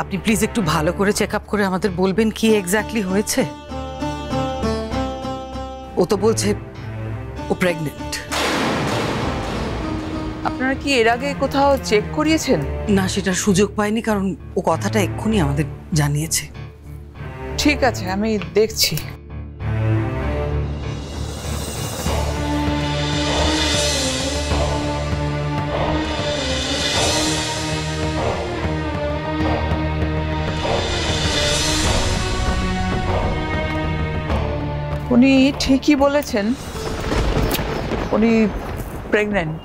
আপনি প্লিজ একটু ভালো করে চেক আপ করে আমাদের বলবেন কি এক্স্যাক্টলি হয়েছে। ও তো বলছে ও প্রেগনেন্ট। আপনারা কি এর আগে কোথাও চেক করিয়েছেন? না, সেটার সুযোগ পাইনি, কারণ ও কথাটা এক্ষুনি আমাদের জানিয়েছে। ঠিক আছে, আমি দেখছি। উনি ঠিকই বলেছেন, উনি প্রেগন্যান্ট।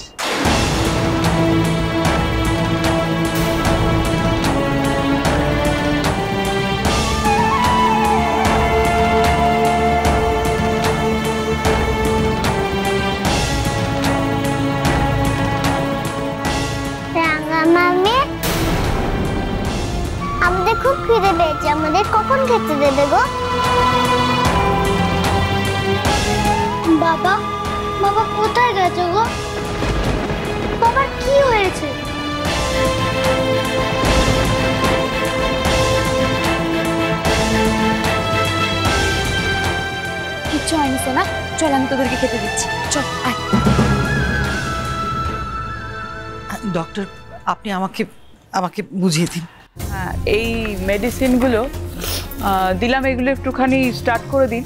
আমাদের খুব খিদে পেয়েছে, আমাদের কখন খেতে দেবে গো? বাবা, বাবা কোথায় গেছে গো? বাবার কি হয়েছে? কিচ্ছু হয়নি সোনা, চল আমি তোদেরকে খেতে দিচ্ছি, চল আয়। ডক্টর, আপনি আমাকে আমাকে বুঝিয়ে দিন। হ্যাঁ, এই মেডিসিনগুলো দিলাম, এগুলো একটুখানি স্টার্ট করে দিন।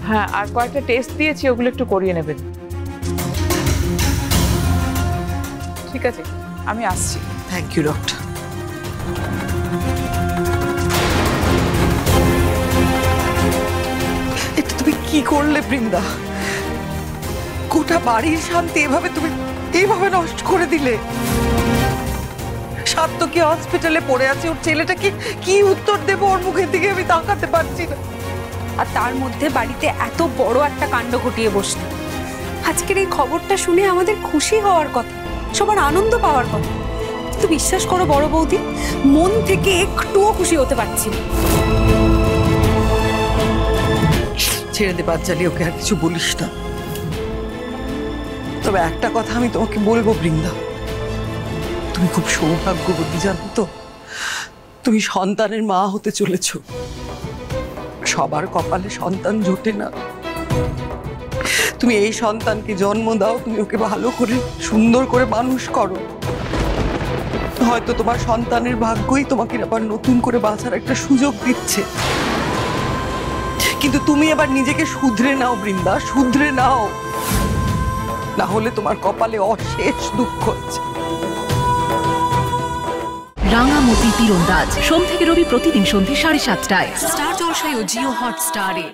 হ্যাঁ, আর কয়েকটা টেস্ট দিয়েছি, ওগুলো একটু করিয়ে নেবেন। ঠিক আছে, আমি আসছি। Thank you doctor. এটা তুমি কি করলে বৃন্দা? গোটা বাড়ির শান্তি এভাবে তুমি এইভাবে নষ্ট করে দিলে। সাত্তকী হসপিটালে পড়ে আছে, ওর ছেলেটাকে কি উত্তর দেবো? ওর মুখের দিকে আমি তাকাতে পারছি না। আর তার মধ্যে বাড়িতে এত বড় একটা কাণ্ড ঘটিয়ে বসলো। আজকের এই খবরটা শুনে আমাদের খুশি হওয়ার কথা, সবার আনন্দ পাওয়ার কথা, কিন্তু বিশ্বাস করো বড় বৌদি, মন থেকে একটুও খুশি হতে পারছি না। ছেড়ে দে বাচ্চালি, ওকে আর কিছু বলিস না। তবে একটা কথা আমি তোমাকে বলবো বৃন্দা, তুমি খুব সৌভাগ্যবতী, জানো তো? তুমি সন্তানের মা হতে চলেছ। সবার কপালে সন্তান জোটে না। তুমি এই সন্তানকে জন্ম দাও, তুমি ওকে ভালো করে সুন্দর করে মানুষ করো। হয়তো তোমার সন্তানের ভাগ্যই তোমাকে আবার নতুন করে বাঁচার একটা সুযোগ দিচ্ছে। কিন্তু তুমি আবার নিজেকে শুধরে নাও বৃন্দা, শুধরে নাও, না হলে তোমার কপালে অশেষ দুঃখ আছে। রাঙামতি তীরন্দাজ সোম থেকে রবি প্রতিদিন সন্ধ্যে 7:30টায় স্টার জলসায় ও জিও হটস্টারে।